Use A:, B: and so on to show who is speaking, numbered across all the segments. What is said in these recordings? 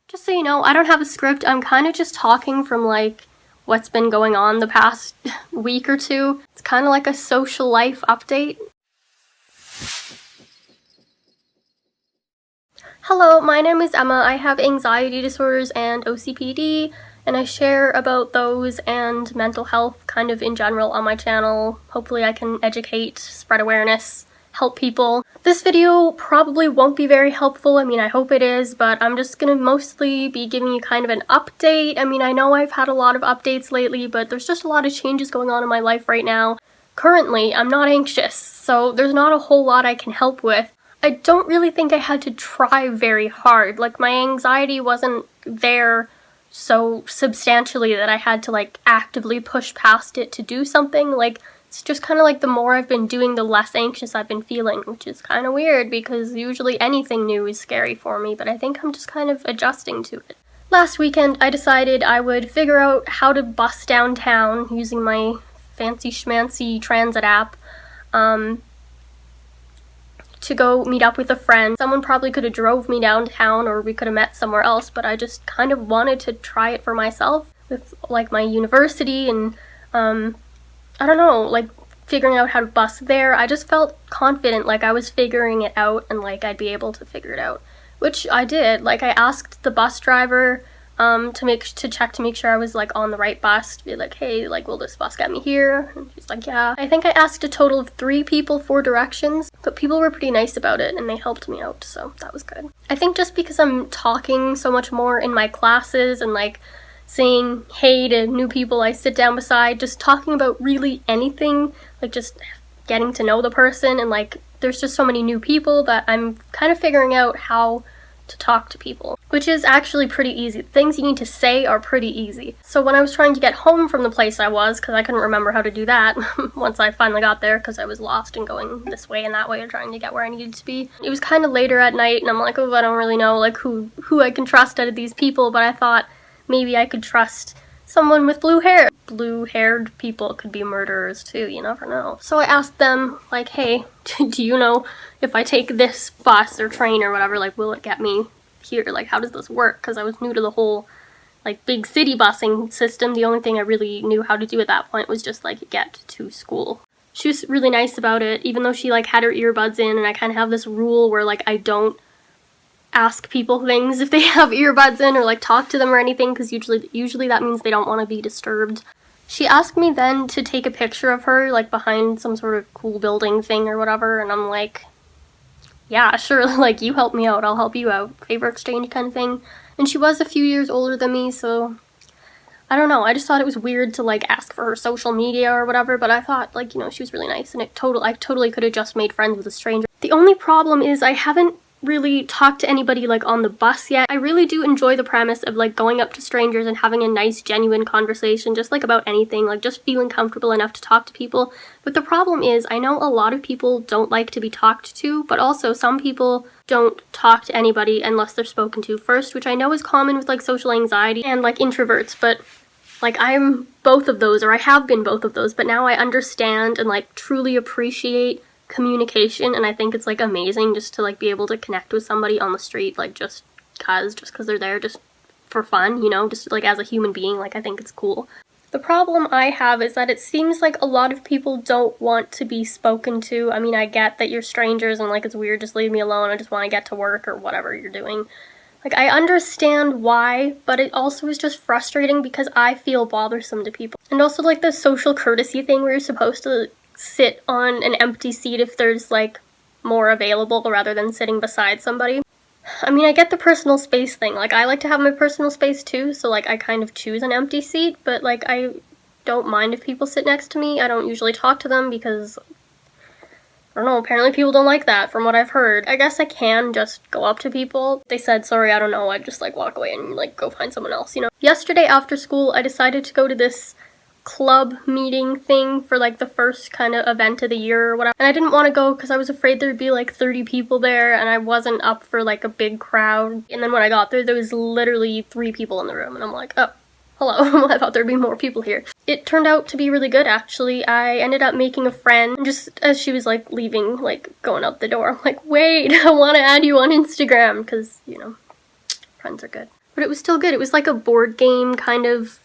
A: Just so you know, I don't have a script. I'm kind of just talking from like what's been going on the past week or two. It's kind of like a social life update. Hello, my name is Emma. I have anxiety disorders and OCPD, and I share about those and mental health kind of in general on my channel. Hopefully I can educate, spread awareness, help people. This video probably won't be very helpful. I mean, I hope it is, but I'm just gonna mostly be giving you kind of an update. I mean, I know I've had a lot of updates lately, but there's just a lot of changes going on in my life right now. Currently, I'm not anxious, so there's not a whole lot I can help with. I don't really think I had to try very hard. Like, my anxiety wasn't there so substantially that I had to, like, actively push past it to do something. Like, it's just kind of like the more I've been doing, the less anxious I've been feeling, which is kind of weird because usually anything new is scary for me, but I think I'm just kind of adjusting to it. Last weekend, I decided I would figure out how to bus downtown using my fancy schmancy transit app, to go meet up with a friend. Someone probably could have drove me downtown or we could have met somewhere else, but I just kind of wanted to try it for myself with like my university and I don't know, like figuring out how to bus there. I just felt confident, like I was figuring it out and like I'd be able to figure it out, which I did. Like I asked the bus driver to check to make sure I was like on the right bus, to be like, hey, like, will this bus get me here? And she's like, yeah. I think I asked a total of 3 people for directions, but people were pretty nice about it and they helped me out, so that was good. I think just because I'm talking so much more in my classes and like saying hey to new people I sit down beside, just talking about really anything, like just getting to know the person, and like there's just so many new people that I'm kind of figuring out how to talk to people, which is actually pretty easy. The things you need to say are pretty easy. So when I was trying to get home from the place I was, because I couldn't remember how to do that once I finally got there because I was lost and going this way and that way and trying to get where I needed to be. It was kind of later at night and I'm like, oh, I don't really know like who I can trust out of these people, but I thought maybe I could trust someone with blue hair. Blue-haired people could be murderers too, you never know. So I asked them, like, hey, do you know if I take this bus or train or whatever, like, will it get me here? Like, how does this work? Because I was new to the whole, like, big city busing system. The only thing I really knew how to do at that point was just, like, get to school. She was really nice about it, even though she, like, had her earbuds in, and I kind of have this rule where, like, I don't ask people things if they have earbuds in or like talk to them or anything, because usually that means they don't want to be disturbed. She asked me then to take a picture of her like behind some sort of cool building thing or whatever, and I'm like, yeah, sure, like you help me out, I'll help you out, favor exchange kind of thing. And she was a few years older than me, so I don't know, I just thought it was weird to like ask for her social media or whatever, but I thought like, you know, she was really nice and I totally could have just made friends with a stranger. The only problem is I haven't really talked to anybody like on the bus yet. I really do enjoy the premise of like going up to strangers and having a nice genuine conversation just like about anything, like just feeling comfortable enough to talk to people. But the problem is I know a lot of people don't like to be talked to, but also some people don't talk to anybody unless they're spoken to first, which I know is common with like social anxiety and like introverts, but like I'm both of those, or I have been both of those, but now I understand and like truly appreciate communication, and I think it's like amazing just to like be able to connect with somebody on the street, like just cause they're there just for fun, you know, just like as a human being. Like I think it's cool. The problem I have is that it seems like a lot of people don't want to be spoken to. I mean, I get that you're strangers and like it's weird, just leave me alone, I just want to get to work or whatever you're doing. Like I understand why, but it also is just frustrating because I feel bothersome to people. And also like the social courtesy thing where you're supposed to sit on an empty seat if there's like more available rather than sitting beside somebody. I mean, I get the personal space thing, like I like to have my personal space too, so like I kind of choose an empty seat, but like I don't mind if people sit next to me. I don't usually talk to them because I don't know, apparently people don't like that from what I've heard. I guess I can just go up to people. They said, sorry, I don't know, I'd just like walk away and like go find someone else, you know. Yesterday after school I decided to go to this club meeting thing for like the first kind of event of the year or whatever, and I didn't want to go because I was afraid there'd be like 30 people there and I wasn't up for like a big crowd. And then when I got there was literally 3 people in the room and I'm like, oh, hello. I thought there'd be more people here. It turned out to be really good actually. I ended up making a friend, and just as she was like leaving, like going out the door, I'm like, wait, I want to add you on Instagram because, you know, friends are good. but it was still good. It was like a board game kind of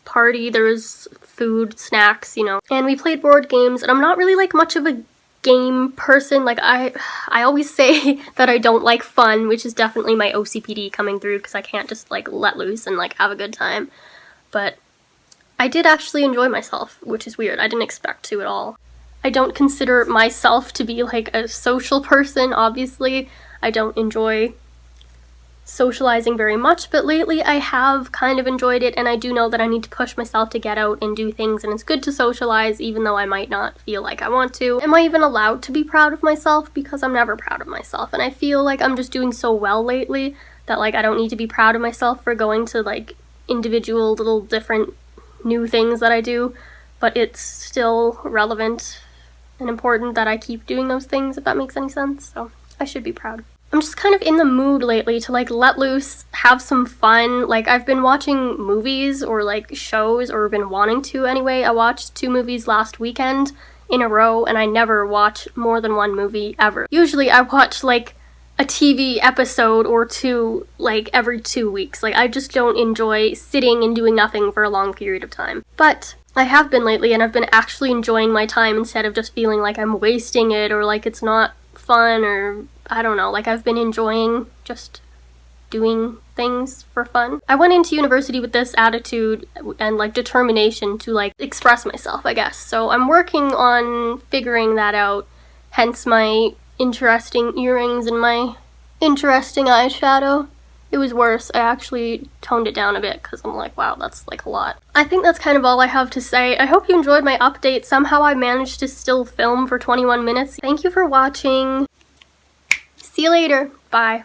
A: party. There was food, snacks, you know, and we played board games, and I'm not really like much of a game person. Like I always say that I don't like fun, which is definitely my OCPD coming through, because I can't just like let loose and like have a good time. But I did actually enjoy myself, which is weird. I didn't expect to at all. I don't consider myself to be like a social person, obviously. I don't enjoy socializing very much, but lately I have kind of enjoyed it, and I do know that I need to push myself to get out and do things, and it's good to socialize even though I might not feel like I want to. Am I even allowed to be proud of myself? Because I'm never proud of myself, and I feel like I'm just doing so well lately that like I don't need to be proud of myself for going to like individual little different new things that I do, but it's still relevant and important that I keep doing those things, if that makes any sense. So I should be proud. I'm just kind of in the mood lately to like let loose, have some fun. Like I've been watching movies or like shows, or been wanting to anyway. I watched 2 movies last weekend in a row, and I never watch more than 1 movie ever. Usually I watch like a TV episode or 2 like every 2 weeks. Like I just don't enjoy sitting and doing nothing for a long period of time. But I have been lately, and I've been actually enjoying my time instead of just feeling like I'm wasting it or like it's not fun, or I don't know, like I've been enjoying just doing things for fun. I went into university with this attitude and like determination to like express myself, I guess. So I'm working on figuring that out, hence my interesting earrings and my interesting eyeshadow. It was worse. I actually toned it down a bit because I'm like, wow, that's like a lot. I think that's kind of all I have to say. I hope you enjoyed my update. Somehow I managed to still film for 21 minutes. Thank you for watching. See you later. Bye.